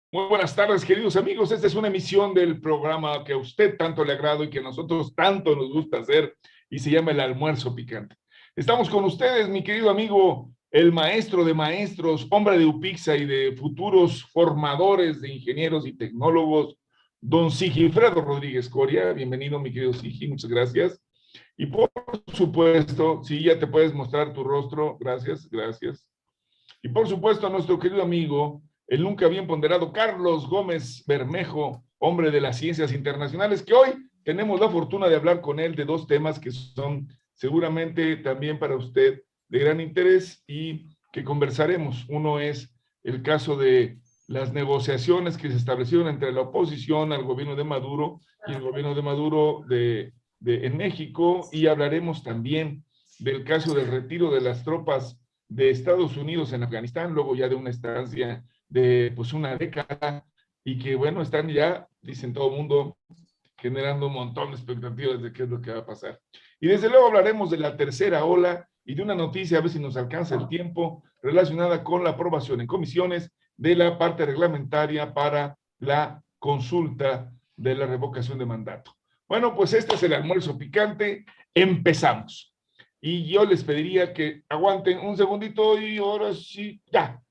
Muy buenas tardes, queridos amigos. Esta es una emisión del programa que a usted tanto le agrada y que a nosotros tanto nos gusta hacer y se llama El Almuerzo Picante. Estamos con ustedes, mi querido amigo, el maestro de maestros, hombre de UPIXA y de futuros formadores de ingenieros y tecnólogos, don Sigifredo Rodríguez Coria. Bienvenido, mi querido Sigi, muchas gracias. Y por supuesto, si ya te puedes mostrar tu rostro, gracias, gracias. Y por supuesto a nuestro querido amigo, el nunca bien ponderado Carlos Gómez Bermejo, hombre de las ciencias internacionales, que hoy tenemos la fortuna de hablar con él de dos temas que son seguramente también para usted de gran interés y que conversaremos. Uno es el caso de las negociaciones que se establecieron entre la oposición al gobierno de Maduro y el gobierno de Maduro en México, y hablaremos también del caso del retiro de las tropas de Estados Unidos en Afganistán, luego ya de una estancia de pues una década, y que bueno, están ya, dicen todo el mundo, generando un montón de expectativas de qué es lo que va a pasar. Y desde luego hablaremos de la tercera ola y de una noticia, a ver si nos alcanza el tiempo, relacionada con la aprobación en comisiones de la parte reglamentaria para la consulta de la revocación de mandato. Bueno, pues este es el almuerzo picante, empezamos. Y yo les pediría que aguanten un segundito y ahora sí, ya.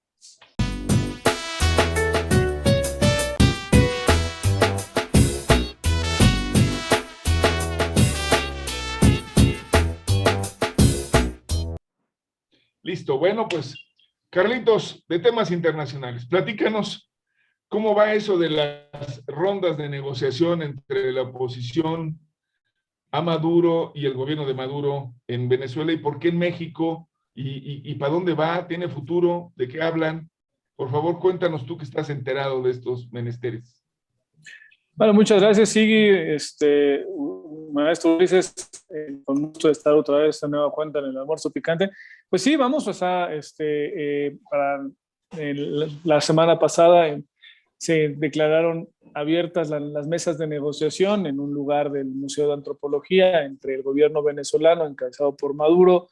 Listo, bueno, pues, Carlitos, de temas internacionales, platícanos cómo va eso de las rondas de negociación entre la oposición a Maduro y el gobierno de Maduro en Venezuela, y por qué en México, y para dónde va, tiene futuro, de qué hablan. Por favor, cuéntanos tú que estás enterado de estos menesteres. Bueno, muchas gracias, Sigui. Maestro Ulises, con gusto de estar otra vez de nueva cuenta en el almuerzo picante. Pues sí, vamos, o sea, la semana pasada se declararon abiertas las mesas de negociación en un lugar del Museo de Antropología entre el gobierno venezolano, encabezado por Maduro,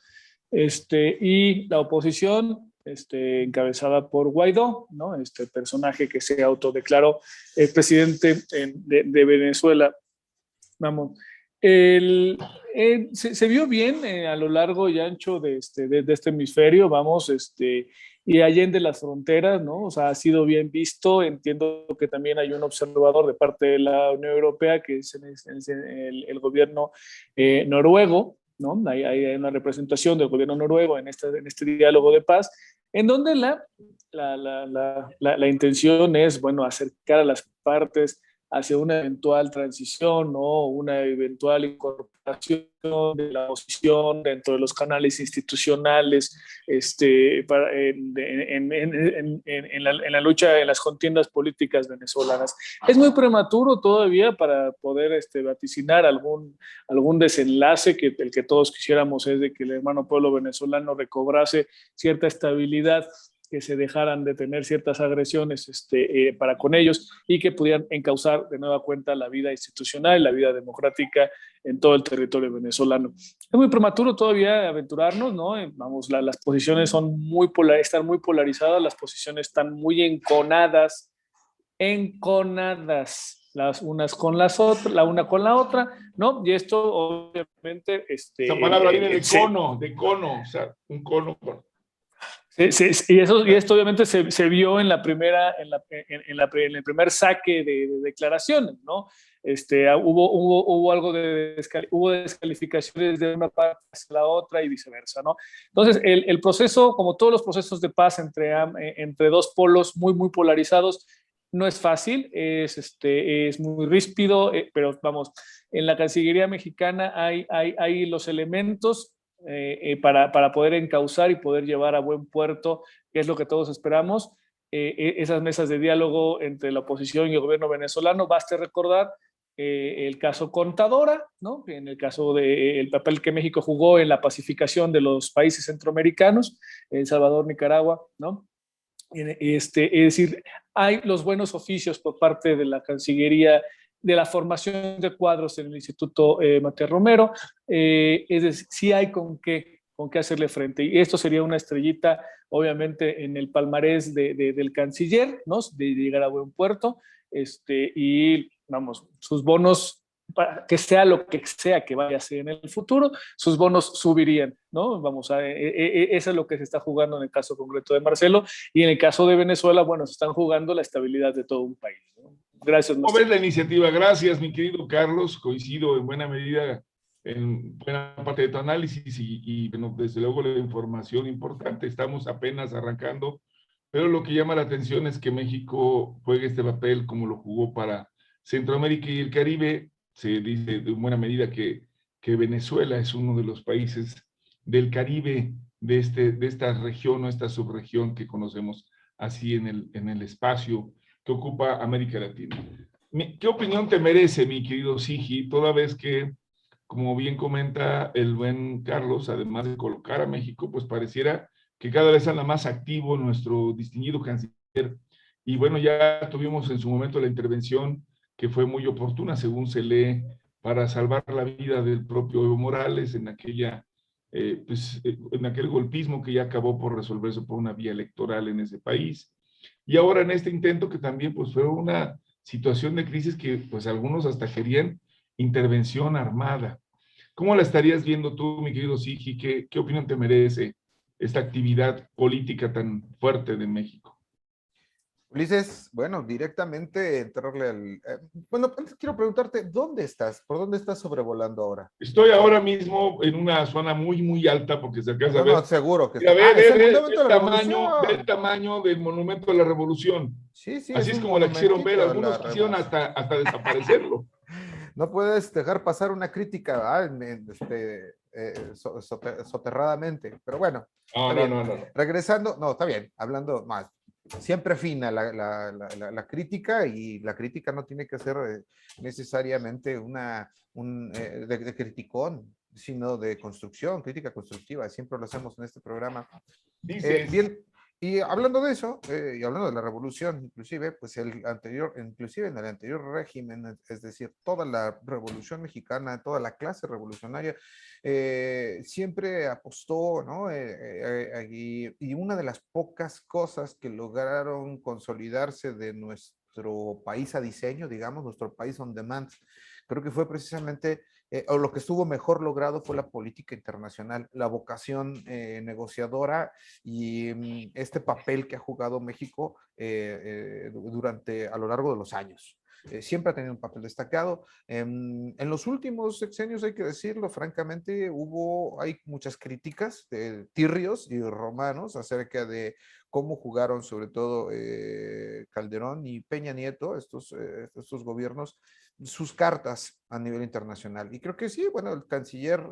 y la oposición, encabezada por Guaidó, ¿no? Este personaje que se autodeclaró presidente de Venezuela. Vamos, se vio bien a lo largo y ancho de este hemisferio, vamos, y allende las fronteras, ¿no? O sea, ha sido bien visto. Entiendo que también hay un observador de parte de la Unión Europea, que es el gobierno noruego, ¿no? Hay una representación del gobierno noruego en este diálogo de paz, en donde la intención es, bueno, acercar a las partes hacia una eventual transición o una eventual incorporación de la oposición dentro de los canales institucionales, en la lucha, en las contiendas políticas venezolanas. Es muy prematuro todavía para poder vaticinar algún desenlace. Que el que todos quisiéramos es de que el hermano pueblo venezolano recobrase cierta estabilidad, que se dejaran de tener ciertas agresiones para con ellos, y que pudieran encauzar de nueva cuenta la vida institucional, la vida democrática en todo el territorio venezolano. Es muy prematuro todavía aventurarnos, ¿no? Vamos, las posiciones están muy polarizadas, las posiciones están muy enconadas las unas con las otras, la una con la otra, ¿no? Y esto obviamente... Esa palabra viene de cono, o sea, un cono. Y esto obviamente se vio en el primer saque de declaraciones, ¿no? Hubo algo hubo descalificaciones de una parte hacia la otra y viceversa, ¿no? Entonces, el proceso, como todos los procesos de paz entre dos polos muy polarizados, no es fácil, es muy ríspido, pero vamos, en la Cancillería mexicana hay los elementos para poder encauzar y poder llevar a buen puerto, que es lo que todos esperamos, esas mesas de diálogo entre la oposición y el gobierno venezolano. Baste recordar el caso Contadora, ¿no? En el caso del papel que México jugó en la pacificación de los países centroamericanos, El Salvador, Nicaragua, ¿no? Es decir, hay los buenos oficios por parte de la Cancillería, de la formación de cuadros en el Instituto Matías Romero, es decir, sí hay con qué hacerle frente. Y esto sería una estrellita, obviamente, en el palmarés del canciller, ¿no? De llegar a buen puerto, y vamos, sus bonos, para que sea lo que sea que vaya a ser en el futuro, sus bonos subirían, ¿no? Vamos a, eso es lo que se está jugando en el caso concreto de Marcelo, y en el caso de Venezuela, bueno, se están jugando la estabilidad de todo un país, ¿no? Gracias. ¿Cómo ves la iniciativa? Gracias, mi querido Carlos. Coincido en buena medida en buena parte de tu análisis y bueno, desde luego la información importante. Estamos apenas arrancando, pero lo que llama la atención es que México juegue este papel como lo jugó para Centroamérica y el Caribe. Se dice de buena medida que Venezuela es uno de los países del Caribe, de esta región o esta subregión que conocemos así en el espacio que ocupa América Latina. ¿Qué opinión te merece, mi querido Sigi, toda vez que, como bien comenta el buen Carlos, además de colocar a México, pues pareciera que cada vez anda más activo nuestro distinguido canciller? Y bueno, ya tuvimos en su momento la intervención que fue muy oportuna, según se lee, para salvar la vida del propio Evo Morales en en aquel golpismo que ya acabó por resolverse por una vía electoral en ese país. Y ahora en este intento que también pues fue una situación de crisis que pues algunos hasta querían intervención armada. ¿Cómo la estarías viendo tú, mi querido Sigi? ¿Qué opinión te merece esta actividad política tan fuerte de México? Ulises, bueno, directamente entrarle al... bueno, antes quiero preguntarte, ¿dónde estás? ¿Por dónde estás sobrevolando ahora? Estoy ahora mismo en una zona muy, muy alta porque se alcanza a ver. No, seguro que Mira, está. Es el Monumento el a la Revolución. del tamaño del Monumento a la Revolución. Sí, sí, Así es como la quisieron ver. Algunos quisieron hasta desaparecerlo. No puedes dejar pasar una crítica soterradamente, pero bueno. No. Regresando, no, está bien, hablando más. Siempre fina la crítica, y la crítica no tiene que ser necesariamente de criticón, sino de construcción, crítica constructiva. Siempre lo hacemos en este programa. Bien, y hablando de eso, y hablando de la revolución, inclusive, pues inclusive en el anterior régimen, es decir, toda la revolución mexicana, toda la clase revolucionaria, siempre apostó, ¿no? Y una de las pocas cosas que lograron consolidarse de nuestro país a diseño, digamos, nuestro país on demand, creo que fue precisamente, o lo que estuvo mejor logrado fue la política internacional, la vocación negociadora y este papel que ha jugado México a lo largo de los años. Siempre ha tenido un papel destacado. En los últimos sexenios, hay que decirlo francamente, hay muchas críticas de tirrios y romanos acerca de cómo jugaron sobre todo Calderón y Peña Nieto, estos gobiernos, sus cartas a nivel internacional. Y creo que sí, bueno, el canciller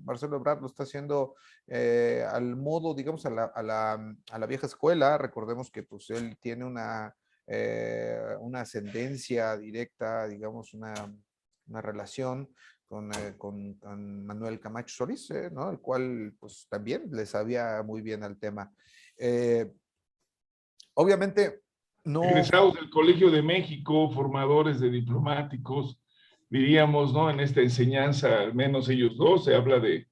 Marcelo Ebrard lo está haciendo al modo, digamos, a la vieja escuela. Recordemos que pues él tiene una ascendencia directa, digamos, una relación con Manuel Camacho Solís, ¿no? El cual pues también le sabía muy bien al tema. Obviamente no... Egresados del Colegio de México, formadores de diplomáticos, diríamos, ¿no? En esta enseñanza, al menos ellos dos, se habla de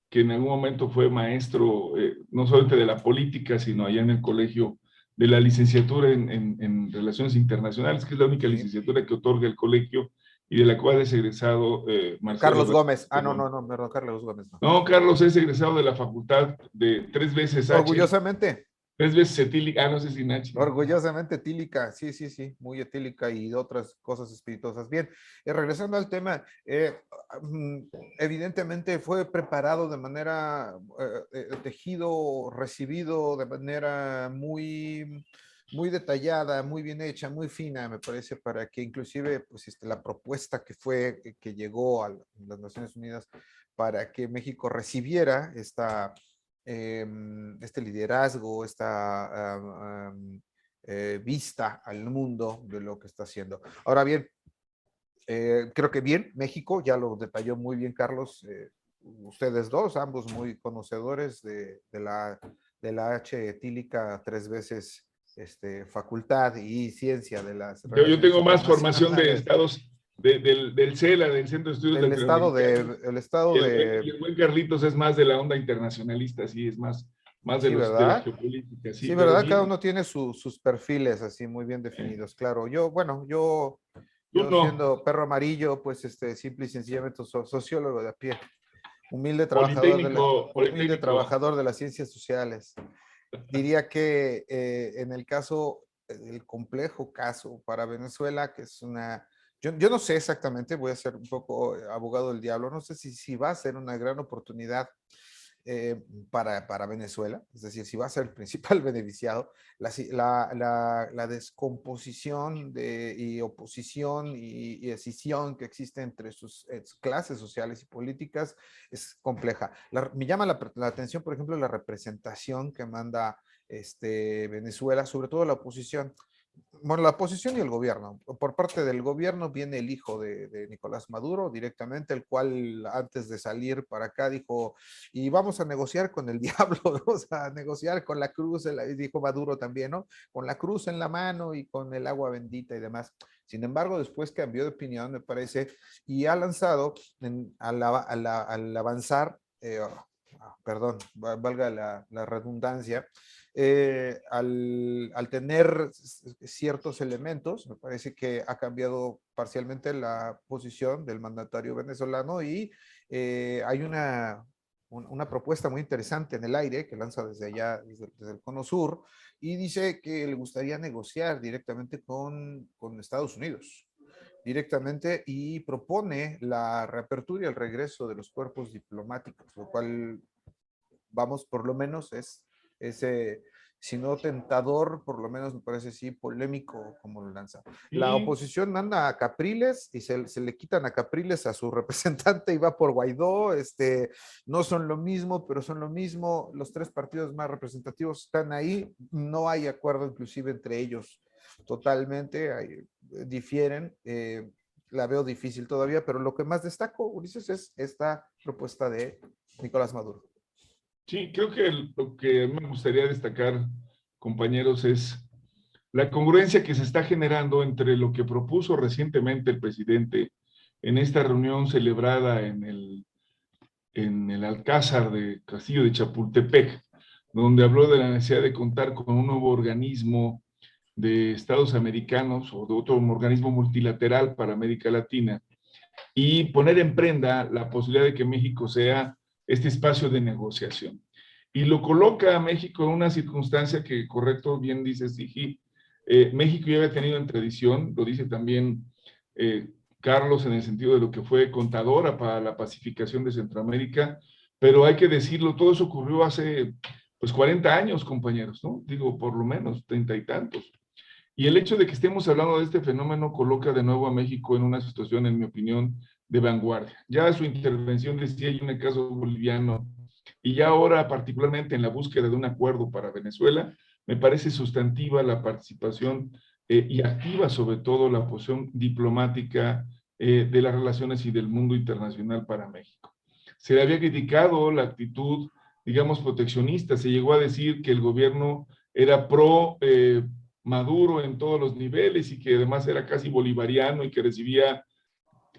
que en algún momento fue maestro, no solamente de la política, sino allá en el colegio de la licenciatura en Relaciones Internacionales, que es la única licenciatura que otorga el colegio y de la cual es egresado Marcelo Carlos Gómez. No, perdón, Carlos Gómez. No, Carlos es egresado de la facultad de 3 veces H. Orgullosamente. 3 veces etílica, no sé si Nachi. Orgullosamente etílica, sí, muy etílica y de otras cosas espirituosas. Bien, regresando al tema, evidentemente fue preparado de manera, tejido, recibido de manera muy detallada, muy bien hecha, muy fina, me parece, para que inclusive pues, la propuesta que llegó a las Naciones Unidas para que México recibiera este liderazgo, esta vista al mundo de lo que está haciendo. Ahora bien, creo que bien, México, ya lo detalló muy bien Carlos, ustedes dos, ambos muy conocedores de la H etílica, 3 veces facultad y ciencia de las... Yo tengo más formación de Estados del CELA, del Centro de Estudios El estado Latinoamericanos. el estado Y el buen Carlitos es más de la onda internacionalista, sí, es más sí, de la ¿verdad? geopolítica, sí, Sí, pero ¿verdad? Cada bien. uno tiene sus perfiles así muy bien definidos, claro. Yo Tú no, siendo perro amarillo, pues simple y sencillamente sociólogo de a pie, humilde Politécnico. trabajador de las ciencias sociales. Diría que en el caso, el complejo caso para Venezuela, que es yo no sé exactamente, voy a ser un poco abogado del diablo, no sé si va a ser una gran oportunidad para Venezuela, es decir, si va a ser el principal beneficiado, la descomposición y oposición y escisión que existe entre sus clases sociales y políticas es compleja. Me llama la atención, por ejemplo, la representación que manda Venezuela, sobre todo la oposición. Bueno, la oposición y el gobierno. Por parte del gobierno viene el hijo de Nicolás Maduro directamente, el cual antes de salir para acá dijo, y vamos a negociar con el diablo, vamos a negociar con la cruz, dijo Maduro también, ¿no? Con la cruz en la mano y con el agua bendita y demás. Sin embargo, después cambió de opinión, me parece, y ha lanzado al avanzar, perdón, valga la redundancia, al tener ciertos elementos, me parece que ha cambiado parcialmente la posición del mandatario venezolano y hay una propuesta muy interesante en el aire que lanza desde allá, desde el Cono Sur, y dice que le gustaría negociar directamente con Estados Unidos directamente y propone la reapertura y el regreso de los cuerpos diplomáticos, lo cual, vamos, por lo menos es ese, si no tentador, por lo menos me parece sí polémico como lo lanza. La Y oposición manda a Capriles y se le quitan a Capriles a su representante y va por Guaidó, no son lo mismo, pero son lo mismo, los tres partidos más representativos están ahí, no hay acuerdo inclusive entre ellos totalmente, difieren, la veo difícil todavía, pero lo que más destaco, Ulises, es esta propuesta de Nicolás Maduro. sí, creo que lo que me gustaría destacar, compañeros, es la congruencia que se está generando entre lo que propuso recientemente el presidente en esta reunión celebrada en el Alcázar de Castillo de Chapultepec, donde habló de la necesidad de contar con un nuevo organismo de Estados americanos o de otro organismo multilateral para América Latina y poner en prenda la posibilidad de que México sea este espacio de negociación. Y lo coloca a México en una circunstancia que, correcto, bien dice Sigi, México ya había tenido en tradición, lo dice también Carlos en el sentido de lo que fue contadora para la pacificación de Centroamérica, pero hay que decirlo, todo eso ocurrió hace pues 40 años, compañeros, ¿no? Digo, por lo menos, 30 y tantos. Y el hecho de que estemos hablando de este fenómeno coloca de nuevo a México en una situación, en mi opinión, de vanguardia. Ya su intervención decía en el caso boliviano, y ya ahora particularmente en la búsqueda de un acuerdo para Venezuela, me parece sustantiva la participación y activa sobre todo la posición diplomática de las relaciones y del mundo internacional para México. Se le había criticado la actitud, digamos, proteccionista, se llegó a decir que el gobierno era pro Maduro en todos los niveles y que además era casi bolivariano y que recibía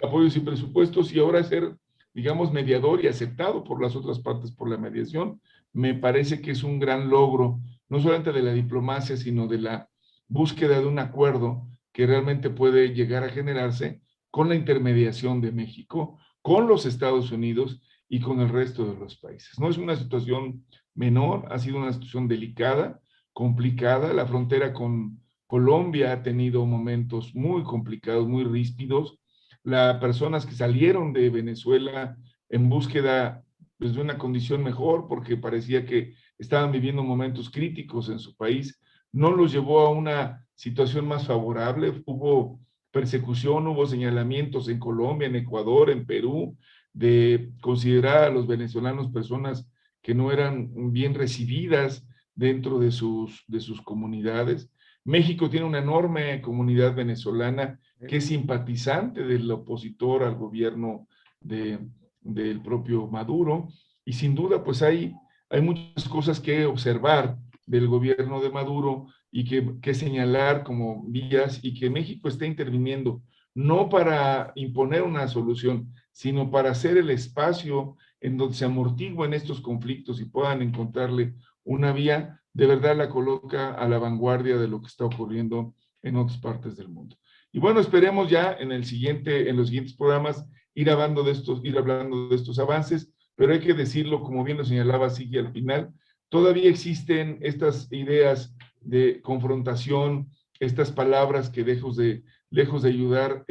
apoyos y presupuestos y ahora ser, digamos, mediador y aceptado por las otras partes por la mediación, me parece que es un gran logro, no solamente de la diplomacia, sino de la búsqueda de un acuerdo que realmente puede llegar a generarse con la intermediación de México, con los Estados Unidos y con el resto de los países. No es una situación menor, ha sido una situación delicada, complicada. La frontera con Colombia ha tenido momentos muy complicados, muy ríspidos. Las personas que salieron de Venezuela en búsqueda pues, de una condición mejor, porque parecía que estaban viviendo momentos críticos en su país, no los llevó a una situación más favorable. Hubo persecución, hubo señalamientos en Colombia, en Ecuador, en Perú, de considerar a los venezolanos personas que no eran bien recibidas dentro de sus comunidades. México tiene una enorme comunidad venezolana que es simpatizante del opositor al gobierno del propio Maduro, y sin duda pues hay muchas cosas que observar del gobierno de Maduro y que señalar como vías y que México está interviniendo no para imponer una solución, sino para hacer el espacio en donde se amortiguen estos conflictos y puedan encontrarle una vía, de verdad la coloca a la vanguardia de lo que está ocurriendo en otras partes del mundo. Y bueno, esperemos ya en los siguientes programas ir hablando de estos avances, pero hay que decirlo, como bien lo señalaba Sigui al final, todavía existen estas ideas de confrontación, estas palabras que lejos de ayudar,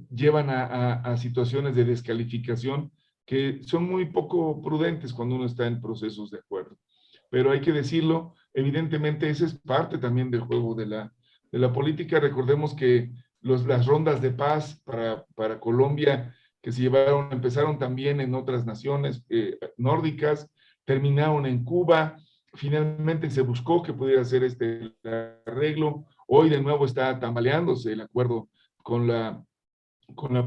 llevan a situaciones de descalificación que son muy poco prudentes cuando uno está en procesos de acuerdo. Pero hay que decirlo, evidentemente esa es parte también del juego de la política. Recordemos que las rondas de paz para Colombia que empezaron también en otras naciones nórdicas, terminaron en Cuba, finalmente se buscó que pudiera ser este arreglo, hoy de nuevo está tambaleándose el acuerdo con la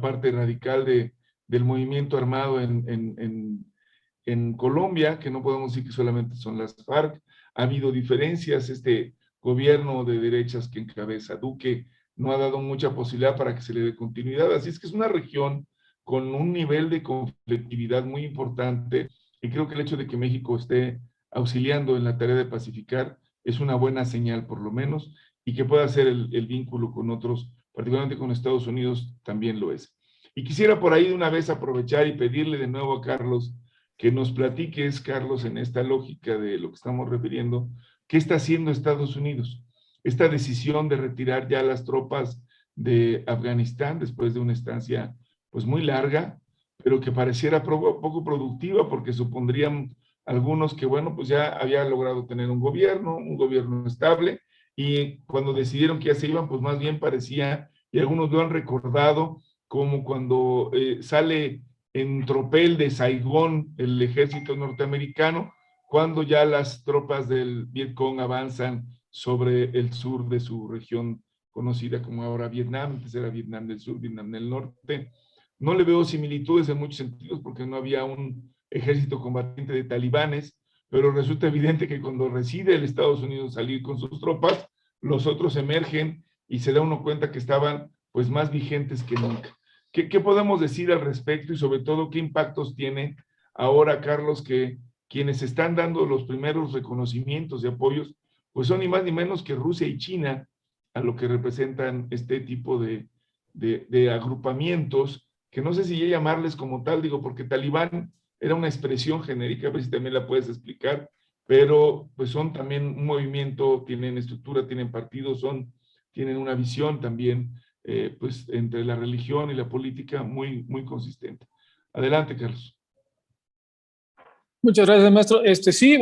parte radical del movimiento armado en Colombia, que no podemos decir que solamente son las FARC, ha habido diferencias, este gobierno de derechas que encabeza Duque no ha dado mucha posibilidad para que se le dé continuidad, así es que es una región con un nivel de conflictividad muy importante, y creo que el hecho de que México esté auxiliando en la tarea de pacificar es una buena señal por lo menos, y que pueda hacer el vínculo con otros, particularmente con Estados Unidos, también lo es. Y quisiera por ahí de una vez aprovechar y pedirle de nuevo a Carlos que nos platiques, Carlos, en esta lógica de lo que estamos refiriendo, ¿qué está haciendo Estados Unidos? Esta decisión de retirar ya las tropas de Afganistán después de una estancia pues muy larga, pero que pareciera poco productiva porque supondrían algunos que, bueno, pues ya había logrado tener un gobierno estable, y cuando decidieron que ya se iban, pues más bien parecía, y algunos lo han recordado, como cuando sale en tropel de Saigón el ejército norteamericano, cuando ya las tropas del Vietcong avanzan sobre el sur de su región conocida como ahora Vietnam, antes era Vietnam del Sur, Vietnam del Norte. No le veo similitudes en muchos sentidos porque no había un ejército combatiente de talibanes, pero resulta evidente que cuando decide el Estados Unidos salir con sus tropas, los otros emergen y se da uno cuenta que estaban pues más vigentes que nunca. ¿Qué podemos decir al respecto y sobre todo qué impactos tiene ahora, Carlos, que quienes están dando los primeros reconocimientos y apoyos, pues son ni más ni menos que Rusia y China, a lo que representan este tipo de agrupamientos, que no sé si ya llamarles como tal, digo, porque talibán era una expresión genérica, a ver si también la puedes explicar, pero pues son también un movimiento, tienen estructura, tienen partidos, tienen una visión también, pues entre la religión y la política muy, muy consistente. Adelante, Carlos. Muchas gracias, maestro. Sí,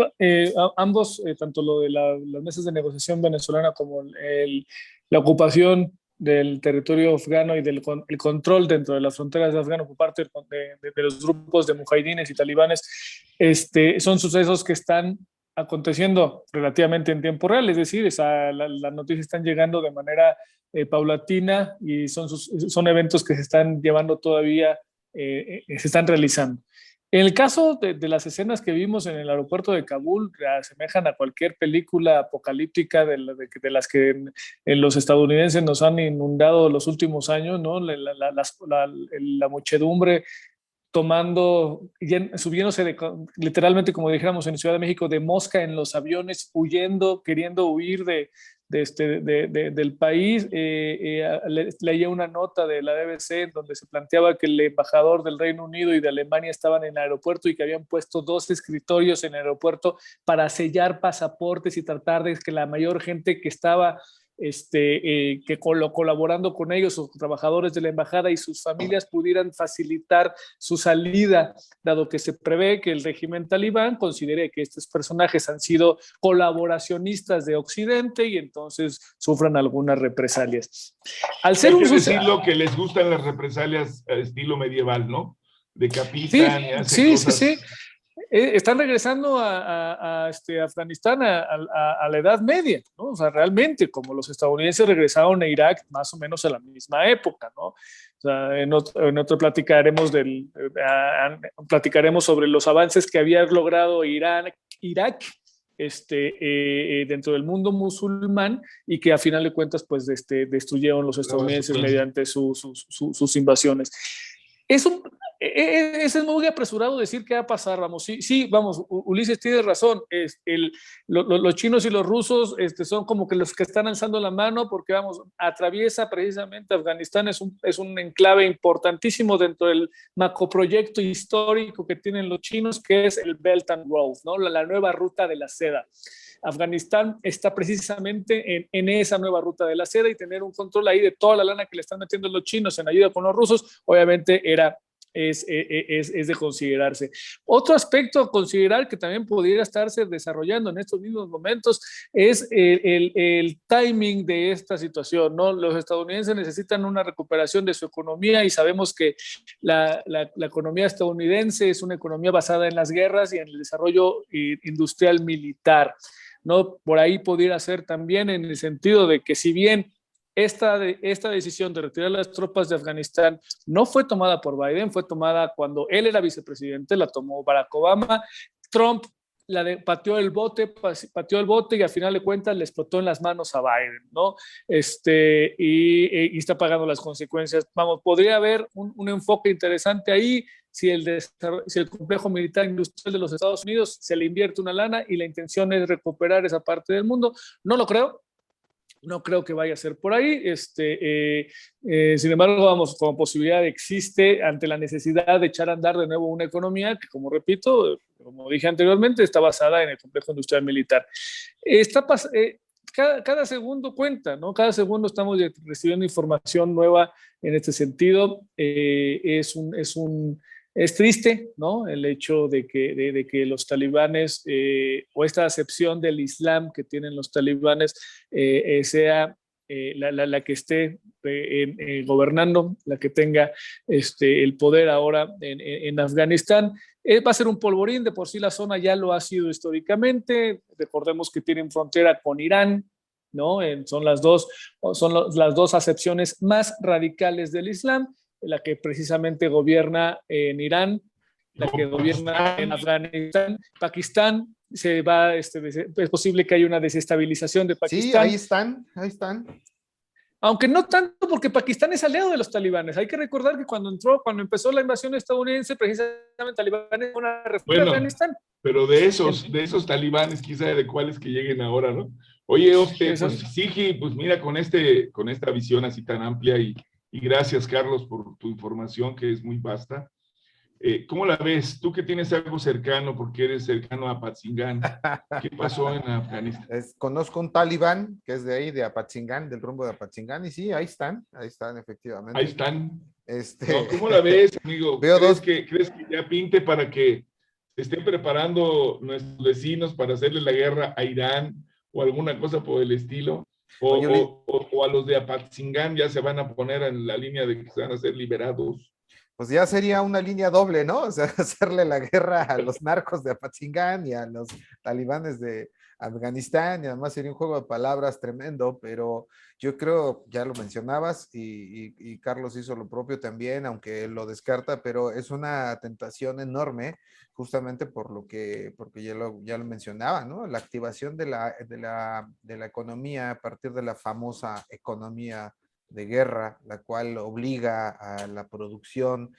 ambos, tanto lo de las mesas de negociación venezolana como la ocupación del territorio afgano y el control dentro de las fronteras de Afgano por parte de los grupos de mujahidines y talibanes, son sucesos que están aconteciendo relativamente en tiempo real, es decir, las noticias están llegando de manera paulatina y son eventos que se están llevando todavía, se están realizando. En el caso de las escenas que vimos en el aeropuerto de Kabul, asemejan a cualquier película apocalíptica de las que los estadounidenses nos han inundado los últimos años, ¿no? La muchedumbre subiéndose literalmente, como dijéramos en Ciudad de México, de mosca en los aviones, huyendo, queriendo huir del país. Leía una nota de la BBC donde se planteaba que el embajador del Reino Unido y de Alemania estaban en el aeropuerto y que habían puesto 2 escritorios en el aeropuerto para sellar pasaportes y tratar de que la mayor gente que estaba colaborando con ellos, o trabajadores de la embajada y sus familias, pudieran facilitar su salida, dado que se prevé que el régimen talibán considere que estos personajes han sido colaboracionistas de Occidente y entonces sufran algunas represalias. Al ser Hay que decirlo que les gustan las represalias estilo medieval, ¿no? Decapitan y hacen cosas. Sí. Están regresando a Afganistán a la Edad Media, ¿no? O sea, realmente, como los estadounidenses regresaron a Irak más o menos a la misma época, ¿no? O sea, en otro platicaremos sobre los avances que había logrado Irak dentro del mundo musulmán y que a final de cuentas pues destruyeron los estadounidenses mediante sus invasiones. Es muy apresurado decir qué va a pasar, vamos, sí, vamos, Ulises tiene razón, los chinos y los rusos son como que los que están alzando la mano porque, vamos, atraviesa precisamente Afganistán, es un enclave importantísimo dentro del macroproyecto histórico que tienen los chinos, que es el Belt and Road, ¿no? La nueva ruta de la seda. Afganistán está precisamente en esa nueva ruta de la seda y tener un control ahí de toda la lana que le están metiendo los chinos en ayuda con los rusos, obviamente es de considerarse. Otro aspecto a considerar que también pudiera estarse desarrollando en estos mismos momentos es el timing de esta situación, ¿no? Los estadounidenses necesitan una recuperación de su economía y sabemos que la economía estadounidense es una economía basada en las guerras y en el desarrollo industrial militar, ¿no? Por ahí pudiera ser también en el sentido de que si bien esta decisión de retirar las tropas de Afganistán no fue tomada por Biden, fue tomada cuando él era vicepresidente, la tomó Barack Obama. Trump pateó el bote y al final de cuentas le explotó en las manos a Biden, ¿no? Y está pagando las consecuencias. Vamos, podría haber un enfoque interesante ahí si el complejo militar industrial de los Estados Unidos se le invierte una lana y la intención es recuperar esa parte del mundo. No lo creo. No creo que vaya a ser por ahí. Sin embargo, vamos, como posibilidad existe ante la necesidad de echar a andar de nuevo una economía que, como repito, como dije anteriormente, está basada en el complejo industrial militar. Cada segundo cuenta, ¿no? Cada segundo estamos recibiendo información nueva en este sentido. Es triste, ¿no? El hecho de que los talibanes o esta acepción del Islam que tienen los talibanes sea la que esté gobernando, la que tenga el poder ahora en Afganistán. Va a ser un polvorín, de por sí la zona ya lo ha sido históricamente. Recordemos que tienen frontera con Irán, ¿no? Son las dos acepciones más radicales del Islam, la que precisamente gobierna en Irán, la que gobierna en Afganistán, Pakistán, es posible que haya una desestabilización de Pakistán. Sí, ahí están. Aunque no tanto porque Pakistán es aliado de los talibanes. Hay que recordar que cuando empezó la invasión estadounidense, precisamente talibanes fue una reforma de Afganistán. Pero de esos talibanes, quizá de cuáles que lleguen ahora, ¿no? Oye, pues Sigi, pues mira, con esta visión así tan amplia y gracias, Carlos, por tu información que es muy vasta. ¿Cómo la ves? Tú que tienes algo cercano, porque eres cercano a Apatzingán. ¿Qué pasó en Afganistán? Conozco un talibán que es de ahí, de Apatzingán, del rumbo de Apatzingán, y sí, ahí están, efectivamente. Ahí están. No, ¿cómo la ves, amigo? ¿Crees que ya pinte para que se estén preparando nuestros vecinos para hacerle la guerra a Irán o alguna cosa por el estilo? O a los de Apatzingán ya se van a poner en la línea de que se van a ser liberados. Pues ya sería una línea doble, ¿no? O sea, hacerle la guerra a los narcos de Apatzingán y a los talibanes de Afganistán, y además sería un juego de palabras tremendo, pero yo creo, ya lo mencionabas, y Carlos hizo lo propio también, aunque lo descarta, pero es una tentación enorme, justamente porque ya lo mencionaba, ¿no? La activación de la economía a partir de la famosa economía de guerra, la cual obliga a la producción,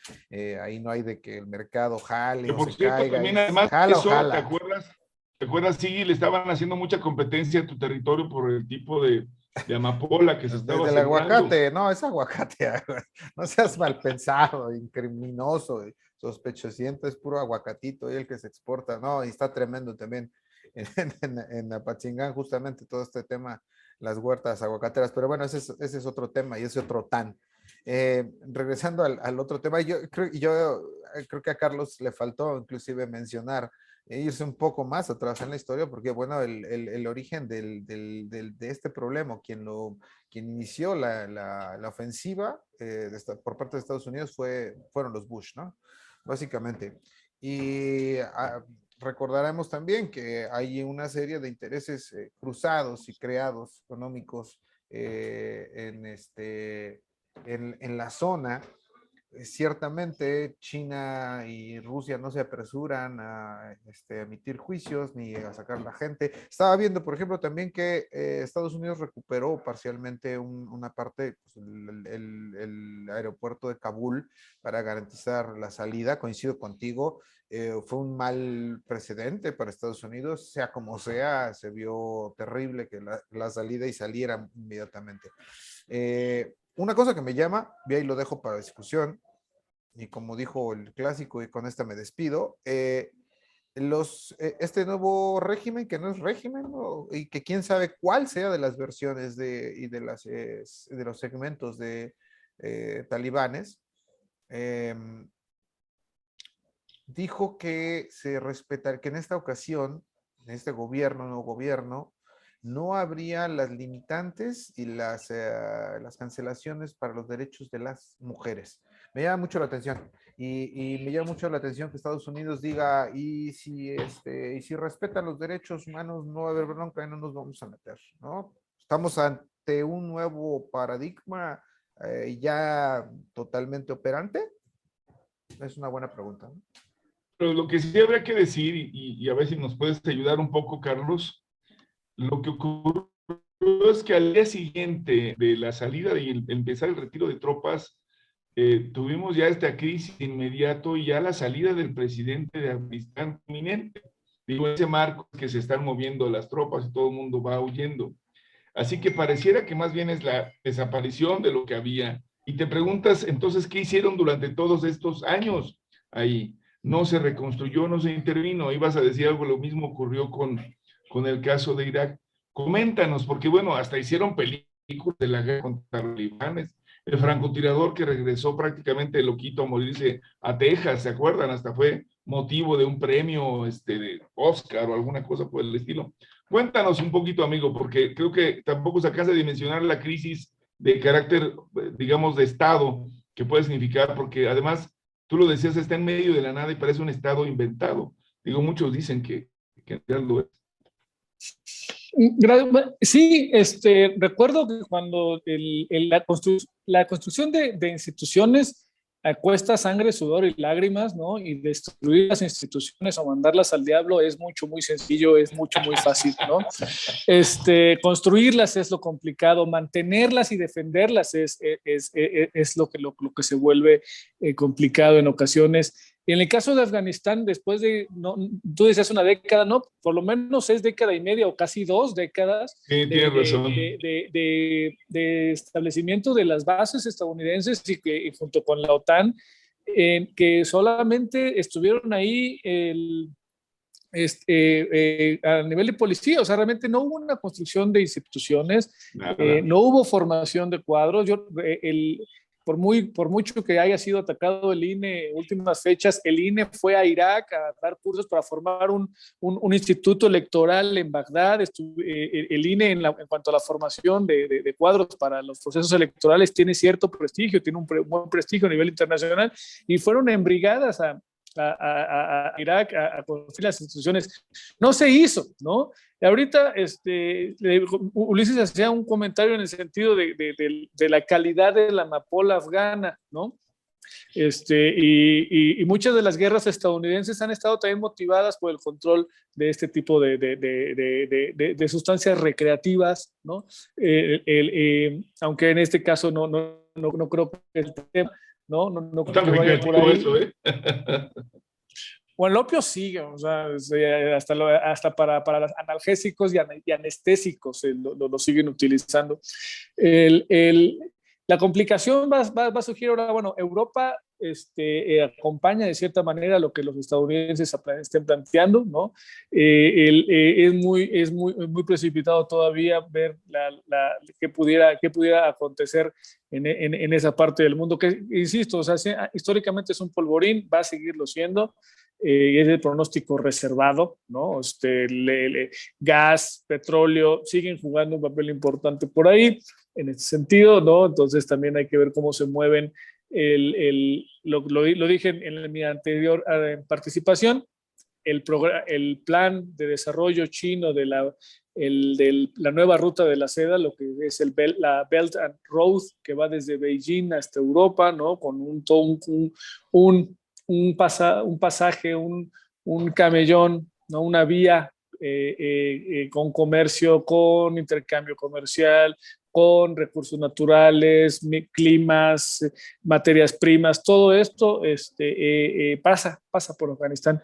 ahí no hay de que el mercado jale o se caiga. También además jala. ¿Te acuerdas? Sí, le estaban haciendo mucha competencia a tu territorio por el tipo de amapola que se estaba desde el aguacate, no, es aguacate, no seas mal pensado, incriminoso, sospechosiento, es puro aguacatito y el que se exporta, no, y está tremendo también en Apatzingán, justamente todo este tema, las huertas aguacateras, pero bueno, ese es otro tema y ese otro tan. Regresando al otro tema, yo creo que a Carlos le faltó inclusive mencionar, irse un poco más atrás en la historia, porque bueno, el origen de este problema, quien inició la ofensiva por parte de Estados Unidos fueron los Bush, ¿no? Básicamente. Y recordaremos también que hay una serie de intereses cruzados y creados económicos en la zona, ciertamente China y Rusia no se apresuran a emitir juicios ni a sacar la gente. Estaba viendo, por ejemplo, también que Estados Unidos recuperó parcialmente una parte, pues, el aeropuerto de Kabul para garantizar la salida. Coincido contigo, fue un mal precedente para Estados Unidos, sea como sea, se vio terrible que la salida y saliera inmediatamente. Una cosa que me llama, y ahí lo dejo para discusión, y como dijo el clásico, y con esta me despido, este nuevo régimen, que no es régimen, ¿no? Y que quién sabe cuál sea de las versiones y de los segmentos de talibanes, dijo que se respeta, que en esta ocasión, en este nuevo gobierno, no habría las limitantes y las cancelaciones para los derechos de las mujeres. Me llama mucho la atención y me llama mucho la atención que Estados Unidos diga, y si respetan los derechos humanos no va a haber bronca y no nos vamos a meter, ¿no? Estamos ante un nuevo paradigma ya totalmente operante. Es una buena pregunta, ¿no? Pero lo que sí habría que decir, y a ver si nos puedes ayudar un poco, Carlos, lo que ocurrió es que al día siguiente de la salida y empezar el retiro de tropas, tuvimos ya esta crisis de inmediato y ya la salida del presidente de Afganistán inminente. Digo, ese marco que se están moviendo las tropas y todo el mundo va huyendo. Así que pareciera que más bien es la desaparición de lo que había. Y te preguntas, entonces, ¿qué hicieron durante todos estos años ahí? No se reconstruyó, no se intervino. Ibas a decir algo, lo mismo ocurrió con el caso de Irak. Coméntanos, porque bueno, hasta hicieron películas de la guerra contra los talibanes. El francotirador que regresó prácticamente loquito a morirse a Texas, ¿se acuerdan? Hasta fue motivo de un premio de Oscar o alguna cosa por el estilo. Cuéntanos un poquito, amigo, porque creo que tampoco se alcanza a dimensionar la crisis de carácter, digamos, de Estado que puede significar, porque además, tú lo decías, está en medio de la nada y parece un Estado inventado. Digo, muchos dicen que en realidad lo es. Sí, recuerdo que cuando la construcción de instituciones cuesta sangre, sudor y lágrimas, ¿no? Y destruir las instituciones o mandarlas al diablo es muy sencillo, es muy fácil, ¿no? Construirlas es lo complicado, mantenerlas y defenderlas es lo que se vuelve complicado en ocasiones. En el caso de Afganistán, después de, no, tú decías una década, no, por lo menos es década y media o casi 2 décadas sí, de establecimiento de las bases estadounidenses y junto con la OTAN, que solamente estuvieron ahí a nivel de policía, o sea, realmente no hubo una construcción de instituciones, no hubo formación de cuadros. Por mucho que haya sido atacado el INE en últimas fechas, el INE fue a Irak a dar cursos para formar un instituto electoral en Bagdad. El INE en cuanto a la formación de cuadros para los procesos electorales tiene cierto prestigio, tiene un buen prestigio a nivel internacional, y fueron en brigadas a Irak a construir las instituciones. No se hizo, ¿no? Y ahorita Ulises hacía un comentario en el sentido de la calidad de la amapola afgana, ¿no? Y muchas de las guerras estadounidenses han estado también motivadas por el control de este tipo de sustancias recreativas, ¿no? Aunque en este caso no creo que el tema, no creo que vaya por ahí. Eso, O el opio sigue, o sea, hasta para los analgésicos y anestésicos lo siguen utilizando. La complicación va a surgir ahora. Bueno, Europa acompaña de cierta manera lo que los estadounidenses estén planteando, ¿no? Es muy precipitado todavía ver qué pudiera acontecer en esa parte del mundo, que, insisto, o sea, históricamente es un polvorín, va a seguirlo siendo. Es el pronóstico reservado, ¿no? Gas, petróleo, siguen jugando un papel importante por ahí, en este sentido, ¿no? Entonces también hay que ver cómo se mueven. Lo dije en mi anterior participación, el plan de desarrollo chino de la nueva ruta de la seda, lo que es la Belt and Road, que va desde Beijing hasta Europa, ¿no? Con un pasaje, un camellón, ¿no? Una vía con comercio, con intercambio comercial, con recursos naturales, climas, materias primas, todo esto pasa por Afganistán,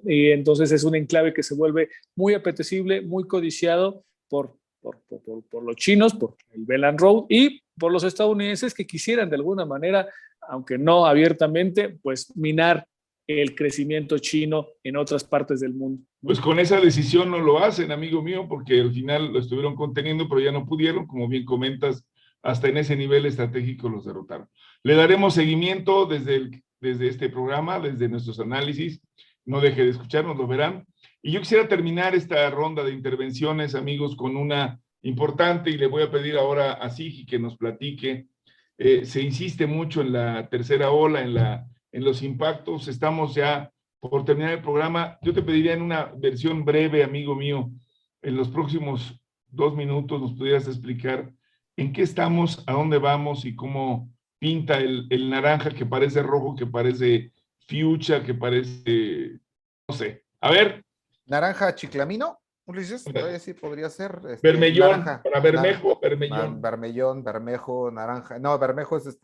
y entonces es un enclave que se vuelve muy apetecible, muy codiciado por los chinos, por el Belt and Road, y por los estadounidenses que quisieran de alguna manera, aunque no abiertamente, pues minar el crecimiento chino en otras partes del mundo. Pues con esa decisión no lo hacen, amigo mío, porque al final lo estuvieron conteniendo, pero ya no pudieron, como bien comentas, hasta en ese nivel estratégico los derrotaron. Le daremos seguimiento desde este programa, desde nuestros análisis. No deje de escucharnos, lo verán. Y yo quisiera terminar esta ronda de intervenciones, amigos, con una importante, y le voy a pedir ahora a Sigi que nos platique. Se insiste mucho en la tercera ola, en los impactos. Estamos ya por terminar el programa. Yo te pediría en una versión breve, amigo mío, en los próximos 2 minutos nos pudieras explicar en qué estamos, a dónde vamos y cómo pinta el naranja que parece rojo, que parece fuchsia, que parece, no sé. A ver. Naranja chiclamino, Ulises, podría ser. Bermellón, Naranja, para Bermejo, Bermellón. Bermellón, naranja. No, Bermejo es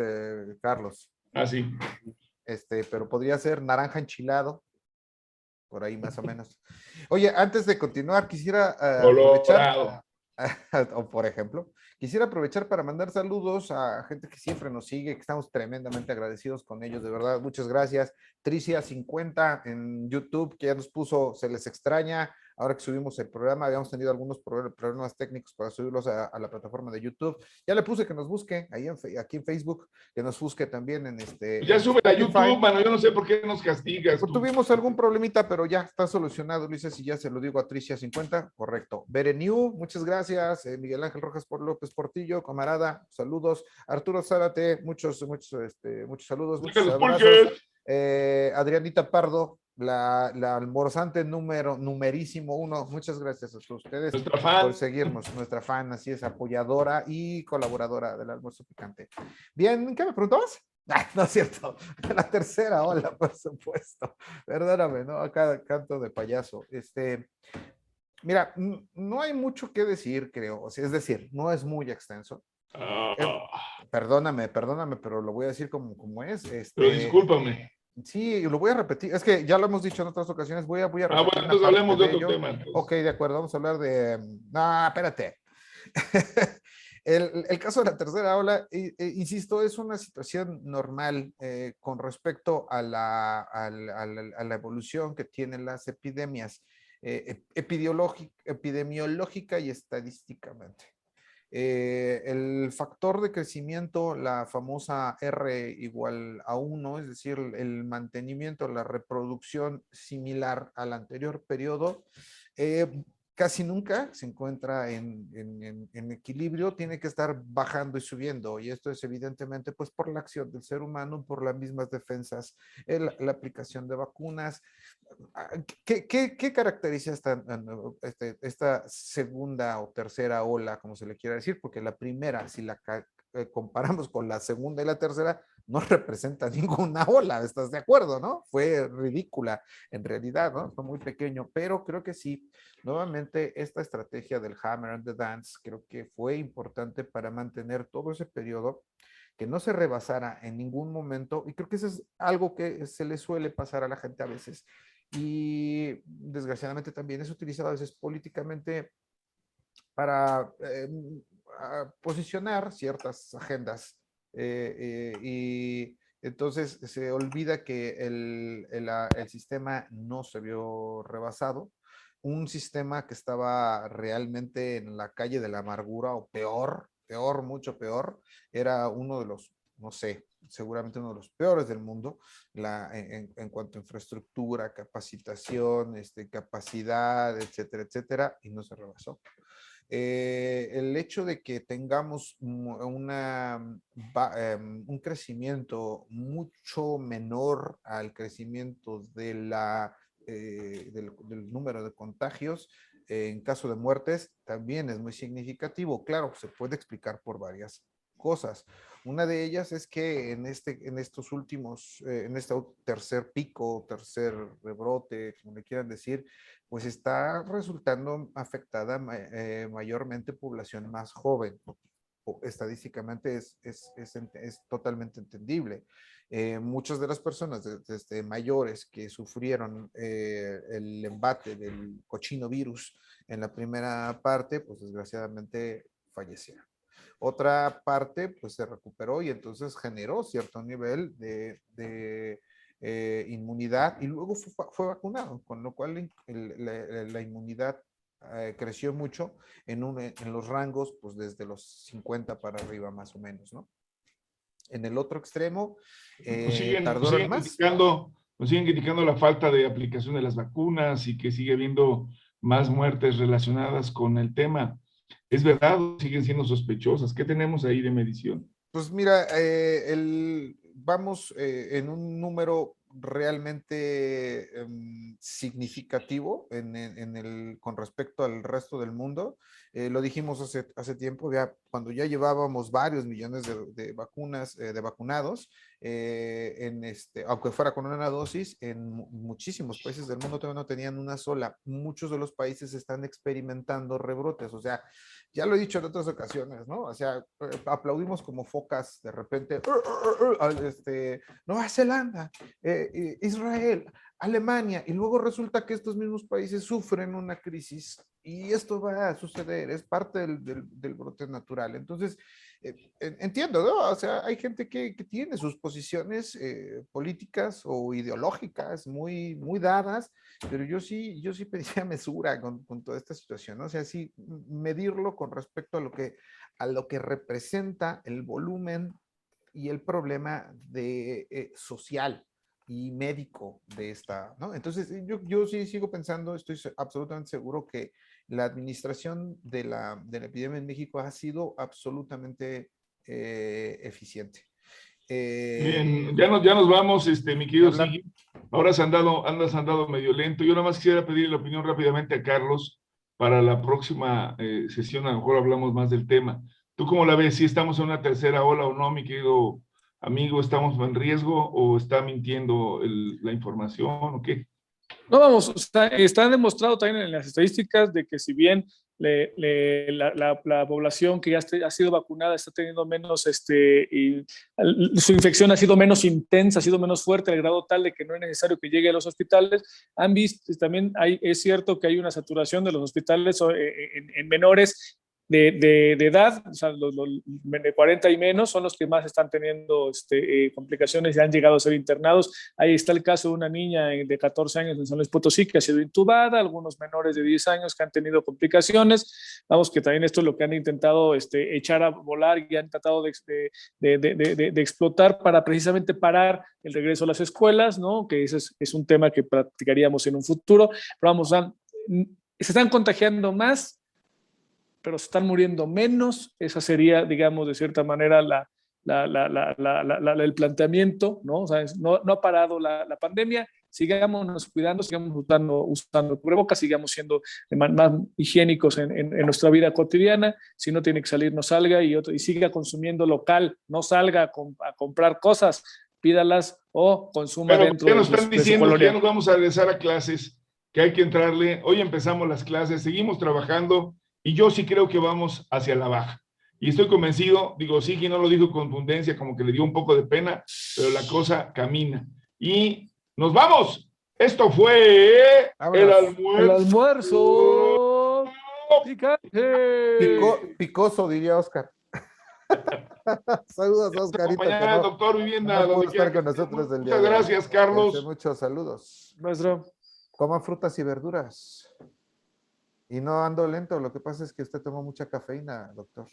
Carlos. Ah, sí. Pero podría ser naranja enchilado, por ahí más o menos. Oye, antes de continuar, quisiera aprovechar, o por ejemplo, quisiera aprovechar para mandar saludos a gente que siempre nos sigue, que estamos tremendamente agradecidos con ellos, de verdad, muchas gracias. Tricia50 en YouTube, que ya nos puso, se les extraña. Ahora que subimos el programa, habíamos tenido algunos problemas técnicos para subirlos a la plataforma de YouTube. Ya le puse que nos busque ahí aquí en Facebook, que nos busque también en Ya sube a YouTube, mano, yo no sé por qué nos castigas. Pues tuvimos algún problemita, pero ya está solucionado, Luis, y ya se lo digo a Tricia50, correcto. Bereniu, muchas gracias. Miguel Ángel Rojas López Portillo, camarada, saludos. Arturo Zárate, muchos saludos, muchos abrazos. Adrianita Pardo, la almorzante numerísimo 1, muchas gracias a ustedes por seguirnos, nuestra fan, así es, apoyadora y colaboradora del Almuerzo Picante. Bien, ¿qué me preguntabas? No es cierto, la tercera ola, por supuesto, perdóname, ¿no? Acá canto de payaso. Mira, no hay mucho que decir, creo, o sea, es decir, no es muy extenso. Perdóname, pero lo voy a decir como es. Pero discúlpame. Sí, lo voy a repetir. Es que ya lo hemos dicho en otras ocasiones. Voy a repetir. Bueno, entonces hablemos de otro tema. Entonces. Ok, de acuerdo. Vamos a hablar de... No, espérate. El caso de la tercera ola, insisto, es una situación normal con respecto a la evolución que tienen las epidemias epidemiológica y estadísticamente. El factor de crecimiento, la famosa R igual a 1, es decir, el mantenimiento, la reproducción similar al anterior periodo, casi nunca se encuentra en equilibrio, tiene que estar bajando y subiendo, y esto es evidentemente pues por la acción del ser humano, por las mismas defensas, la aplicación de vacunas. ¿Qué caracteriza esta segunda o tercera ola, como se le quiera decir? Porque la primera, si la comparamos con la segunda y la tercera, no representa ninguna ola, ¿estás de acuerdo, no? Fue ridícula en realidad, ¿no? Fue muy pequeño, pero creo que sí, nuevamente esta estrategia del hammer and the dance creo que fue importante para mantener todo ese periodo, que no se rebasara en ningún momento, y creo que eso es algo que se le suele pasar a la gente a veces, y desgraciadamente también es utilizado a veces políticamente para posicionar ciertas agendas, y entonces se olvida que el sistema no se vio rebasado, un sistema que estaba realmente en la calle de la amargura, o peor, mucho peor, era uno de los, no sé, seguramente uno de los peores del mundo, en cuanto a infraestructura, capacitación, capacidad, etcétera, etcétera, y no se rebasó. El hecho de que tengamos un crecimiento mucho menor al crecimiento de la del número de contagios, en caso de muertes, también es muy significativo. Claro, se puede explicar por varias cosas. Una de ellas es que en estos últimos, en este tercer pico, tercer rebrote, como le quieran decir, pues está resultando afectada mayormente población más joven. Estadísticamente es totalmente entendible. Muchas de las personas desde mayores que sufrieron el embate del cochino virus en la primera parte, pues desgraciadamente fallecieron. Otra parte, pues se recuperó y entonces generó cierto nivel de inmunidad y luego fue vacunado, con lo cual la inmunidad creció mucho en los rangos, pues desde los 50 para arriba más o menos, ¿no? En el otro extremo, tardaron más. Nos siguen criticando la falta de aplicación de las vacunas y que sigue habiendo más muertes relacionadas con el tema. ¿Es verdad o siguen siendo sospechosas? ¿Qué tenemos ahí de medición? Pues mira, vamos en un número realmente significativo con respecto al resto del mundo. Lo dijimos hace tiempo, ya, cuando ya llevábamos varios millones de vacunas, de vacunados, aunque fuera con una dosis, en muchísimos países del mundo todavía no tenían una sola. Muchos de los países están experimentando rebrotes, o sea, ya lo he dicho en otras ocasiones, ¿no? O sea, aplaudimos como focas de repente, Nueva Zelanda, Israel, Alemania, y luego resulta que estos mismos países sufren una crisis y esto va a suceder, es parte del brote natural. Entonces, entiendo, ¿no? O sea, hay gente que tiene sus posiciones políticas o ideológicas muy, muy dadas, pero yo sí pediría mesura con toda esta situación, ¿no? O sea, sí medirlo con respecto a lo que representa el volumen y el problema social y médico de esta, ¿no? Entonces, yo sí sigo pensando, estoy absolutamente seguro que la administración de la epidemia en México ha sido absolutamente eficiente. Bien, ya nos vamos, mi querido Sigui. Ahora andas andado medio lento. Yo nada más quisiera pedir la opinión rápidamente a Carlos para la próxima sesión. A lo mejor hablamos más del tema. ¿Tú cómo la ves? ¿Si estamos en una tercera ola o no, mi querido amigo? ¿Estamos en riesgo o está mintiendo la información o qué? No, vamos, está demostrado también en las estadísticas de que si bien la población que ya ha sido vacunada está teniendo menos, su infección ha sido menos intensa, ha sido menos fuerte, al grado tal de que no es necesario que llegue a los hospitales. Han visto, también es cierto que hay una saturación de los hospitales en menores de edad, o sea, los de 40 y menos son los que más están teniendo complicaciones y han llegado a ser internados. Ahí está el caso de una niña de 14 años en San Luis Potosí que ha sido intubada, algunos menores de 10 años que han tenido complicaciones. Vamos, que también esto es lo que han intentado echar a volar y han tratado de explotar para precisamente parar el regreso a las escuelas, ¿no? Que ese es un tema que practicaríamos en un futuro. Pero vamos, se están contagiando más, pero se están muriendo menos. Esa sería, digamos, de cierta manera el planteamiento, ¿no? O sea, no ha parado la pandemia, sigamos cuidando, sigamos usando cubrebocas, sigamos siendo más higiénicos en nuestra vida cotidiana. Si no tiene que salir, no salga y siga consumiendo local, no salga a comprar cosas, pídalas o consuma dentro de su colonia. Nos están diciendo que ya nos vamos a regresar a clases, que hay que entrarle. Hoy empezamos las clases, seguimos trabajando. Y yo sí creo que vamos hacia la baja. Y estoy convencido, digo, sí, que no lo dijo con contundencia, como que le dio un poco de pena, pero la cosa camina. Y nos vamos. Esto fue el almuerzo. El almuerzo picante. Picoso, diría Oscar. Saludos, Oscarito. Mañana, doctor Vivienda. No pudo estar con nosotros el día de hoy. Muchas gracias, Carlos. Muchos saludos. Maestro. Coman frutas y verduras. Y no ando lento, lo que pasa es que usted tomó mucha cafeína, doctor.